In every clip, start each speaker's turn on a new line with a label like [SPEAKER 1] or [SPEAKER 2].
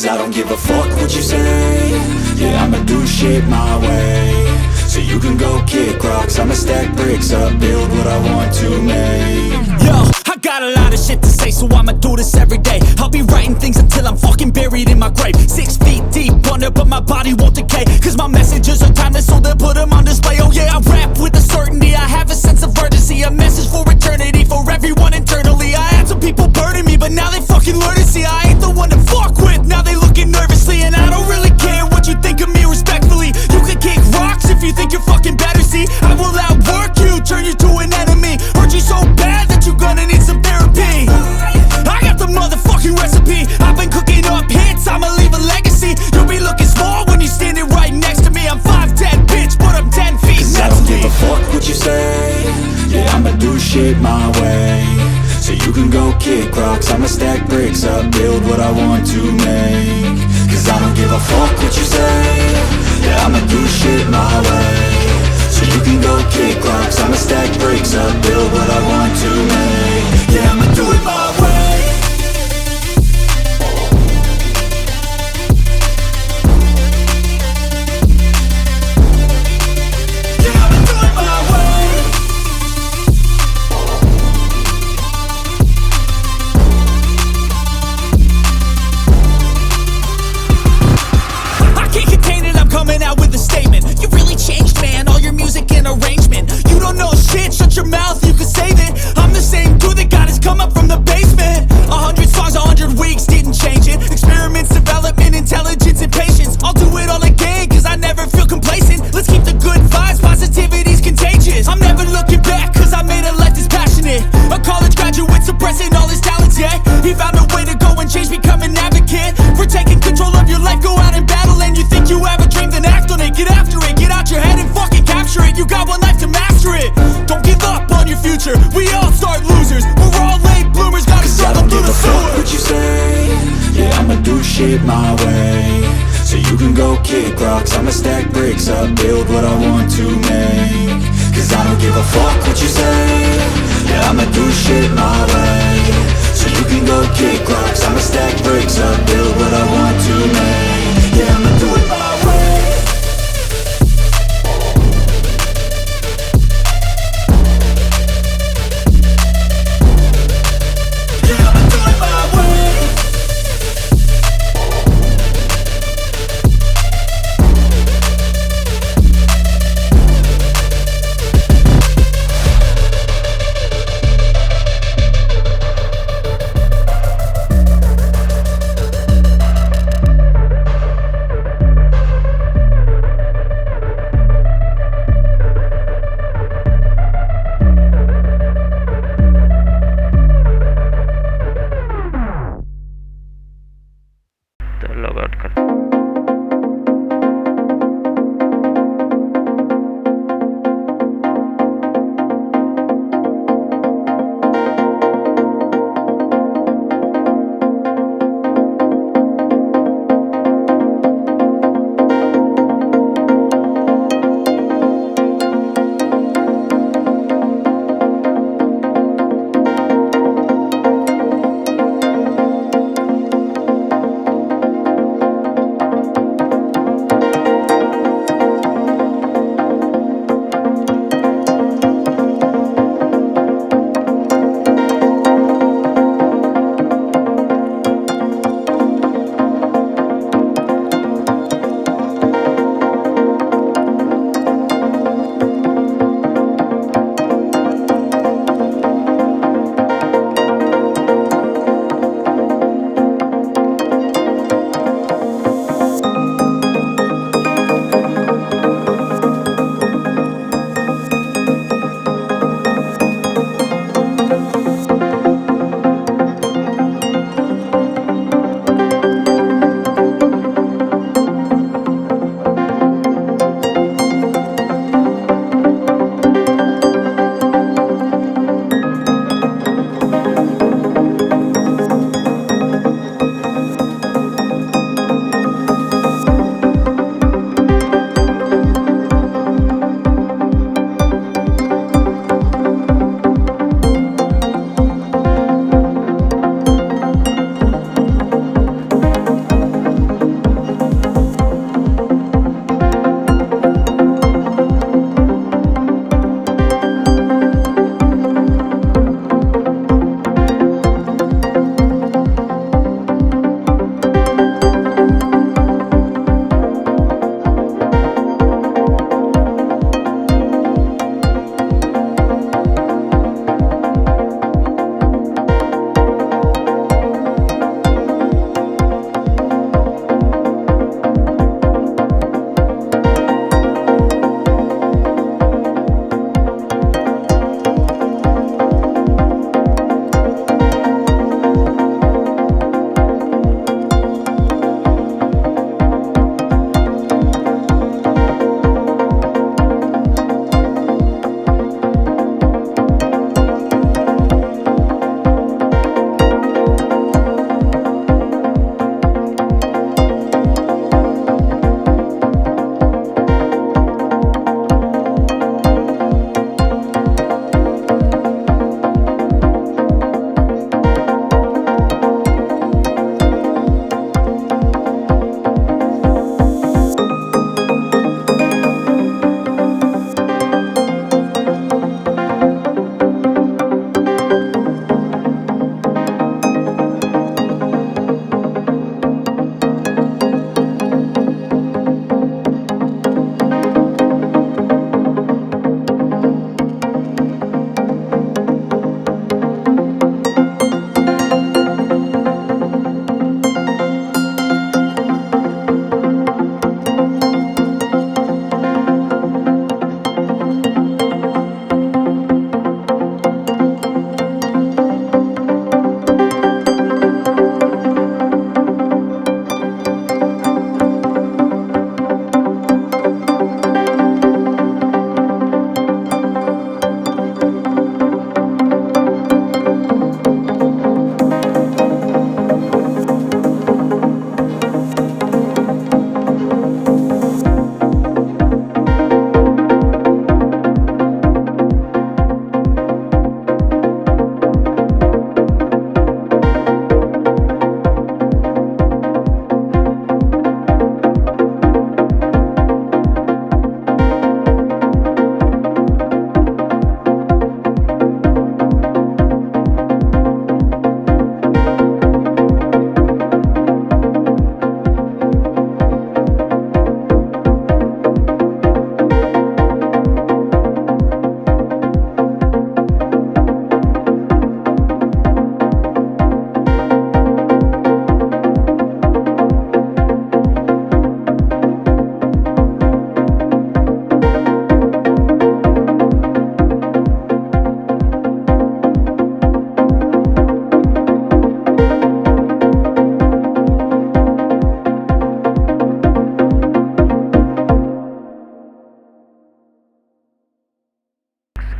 [SPEAKER 1] Cause I don't give a fuck what you say. Yeah, I'ma do shit my way. So you can go kick rocks, I'ma stack bricks up, build what I want to make.
[SPEAKER 2] Yo, I got a lot of shit to say, so I'ma do this every day. I'll be writing things until I'm fucking buried in my grave. 6 feet deep under, but my body won't decay. Cause my messages are timeless, so they'll put them on display. Oh yeah, I rap with a certainty, I have a sense of urgency. A message for eternity, for everyone internally. I had some people burning me, but now they fucking learn to see I ain't the one to fuck with, now they looking nervously. And I don't really care what you think of me respectfully. You can kick rocks if you think you're fucking better, see. I will outwork you, turn you to an enemy. Hurt you so bad that you're gonna need some therapy. I got the motherfucking recipe. I've been cooking up hits, I'ma leave a legacy. You'll be looking small when you're standing right next to me. I'm 5'10", bitch, but I'm 10 feet
[SPEAKER 1] Cause
[SPEAKER 2] next
[SPEAKER 1] I don't
[SPEAKER 2] to me.
[SPEAKER 1] give a fuck what you say. Yeah, I'ma do shit my way. So you can go kick rocks, I'ma stack bricks up, build what I want to make. Cause I don't give a fuck what you say. Yeah, I'ma do shit my way. So you can go kick rocks, I'ma stack bricks up, build what I want to make. Yeah, I'ma do it my way.
[SPEAKER 2] Coming out with a statement. You really changed, man, all your music and arrangement. You don't know shit, shut your mouth, you can save it. I'm the same dude that got his come up from the basement. 100 songs, 100 weeks, didn't change it. Experiments, development, intelligence, and patience. I'll do it all again, cause I never feel complacent. Let's keep the good vibes, positivity's contagious. I'm never looking back, cause I made a life that's passionate. A college graduate suppressing all his talents, yeah. He found a way to go and change, become an advocate. For taking control of your life, go out and battle. And you think you have a dream, then act on it. Get after it, get out your head and fucking capture it. You got one life to master it. Don't give up on your future, we all start losers. We're all late bloomers, gotta struggle through the sewer.
[SPEAKER 1] What you say? Yeah, I'ma do shit my way. So you can go kick rocks, I'ma stack bricks up, build what I want to make. Cause I don't give a fuck what you say. Yeah, I'ma do shit my way. So you can go kick rocks, I'ma stack bricks up, build what I want to make. Yeah, I'ma do it my way. Yeah, I'ma do it my way.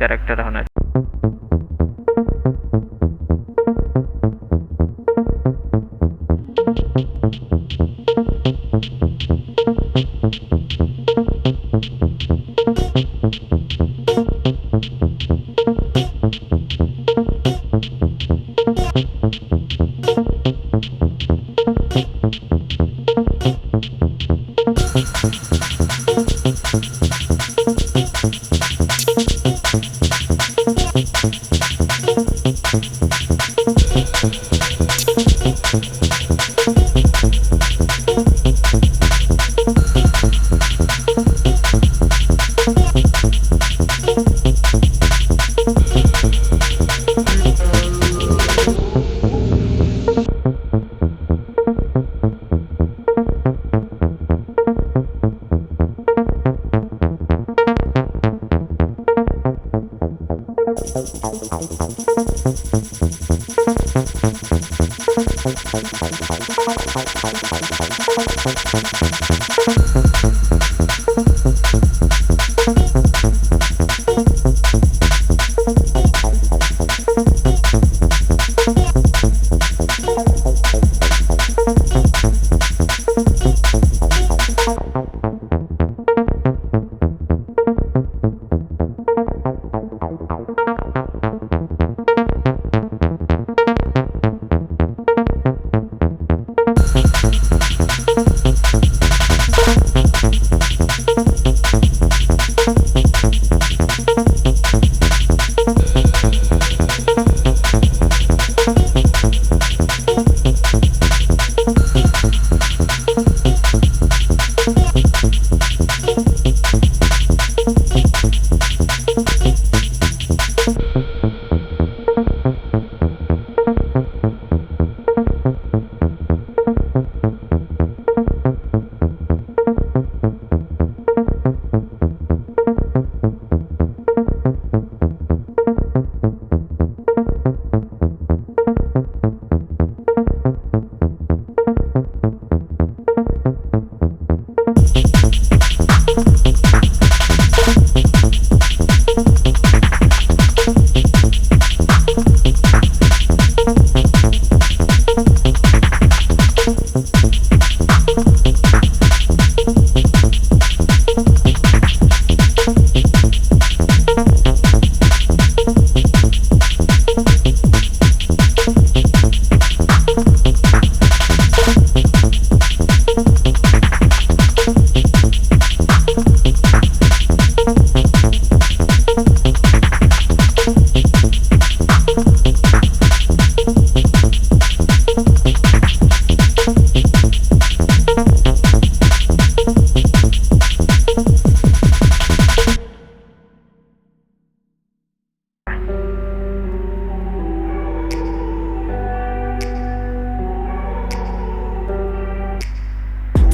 [SPEAKER 3] Character होना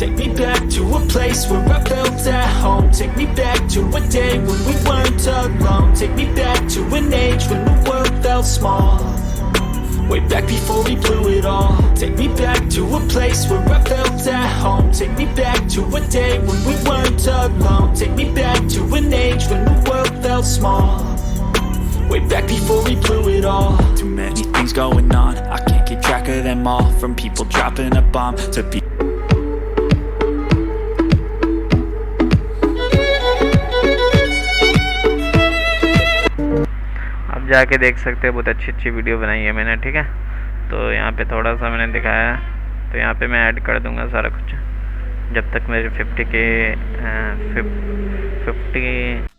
[SPEAKER 2] Take me back to a place where I felt at home. Take me back to a day when we weren't alone. Take me back to an age when the world felt small. Way back before we blew it all. Take me back to a place where I felt at home. Take me back to a day when we weren't alone. Take me back to an age when the world felt small. Way back before we blew it all.
[SPEAKER 1] Too many things going on, I can't keep track of them all. From people dropping a bomb to people
[SPEAKER 3] जाके देख सकते हैं, बहुत अच्छी video बनाई है मैंने, ठीक है। तो यहाँ पे थोड़ा सा मैंने दिखाया है, तो यहाँ पे मैं ऐड कर दूँगा सारा कुछ जब तक मेरे 50 के 50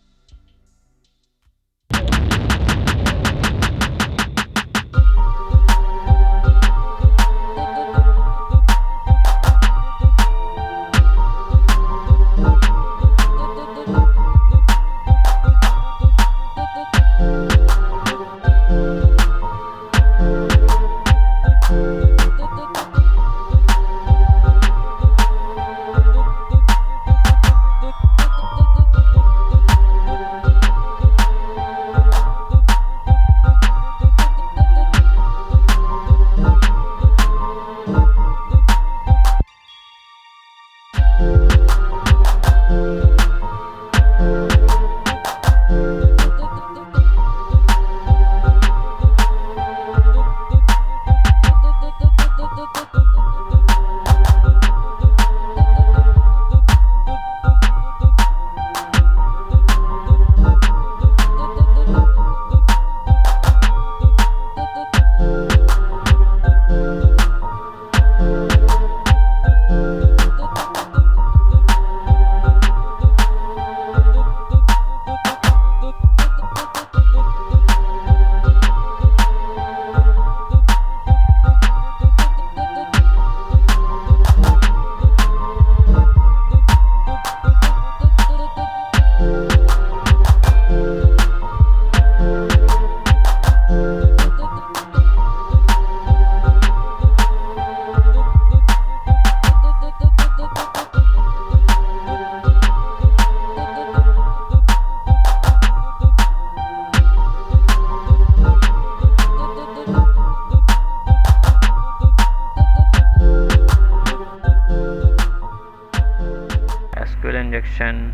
[SPEAKER 3] description.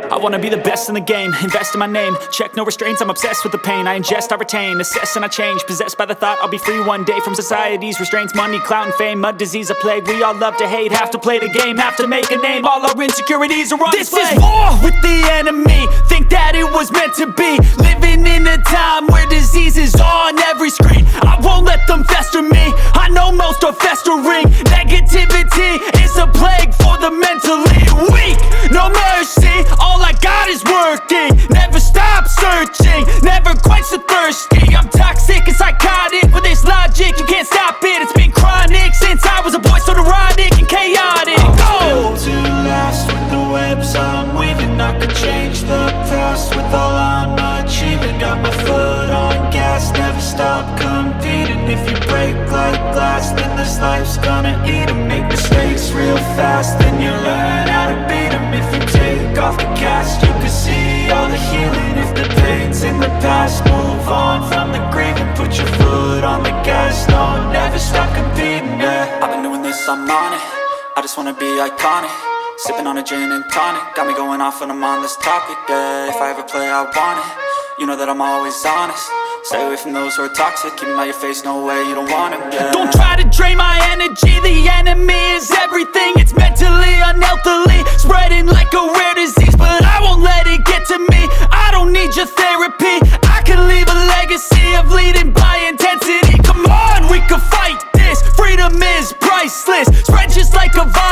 [SPEAKER 2] I wanna be the best in the game, invest in my name. Check no restraints, I'm obsessed with the pain. I ingest, I retain, assess and I change. Possessed by the thought I'll be free one day from society's restraints. Money, clout and fame, mud, disease, a plague. We all love to hate, have to play the game, have to make a name. All our insecurities are on display. This is war with the enemy, think that it was meant to be. Living in a time where disease is on every screen. I won't let them fester me, I know most are festering. Negativity is a plague for the mentally weak. No mercy, all I got is working. Never stop searching, never quite so thirsty. I'm toxic and psychotic with this logic, you can't stop it. It's been chronic since I was a boy, so neurotic and chaotic.
[SPEAKER 1] Go! To last with the webs I'm weaving, I could change the past with all I'm achieving. Got my foot on gas, never stop competing. If you break like glass, then this life's gonna eat 'em. Make mistakes real fast, then you learn how to beat 'em. If you take off the cast, you can see all the healing. If the pain's in the past, move on from the grave and put your foot on the gas. No, never stop competing, yeah. I've been doing this, I'm on it. I just wanna be iconic. Sipping on a gin and tonic, got me going off when I'm on this topic, yeah. If I ever play, I want it. You know that I'm always honest. Stay away from those who are toxic. Keep 'em out your face, no way, you don't want 'em, yeah.
[SPEAKER 2] Don't try to drain my energy, the enemy is everything. It's mentally, unhealthily, spreading like a rare disease. But I won't let it get to me, I don't need your therapy. I can leave a legacy of leading by intensity. Come on, we can fight this, freedom is priceless. Spread just like a virus.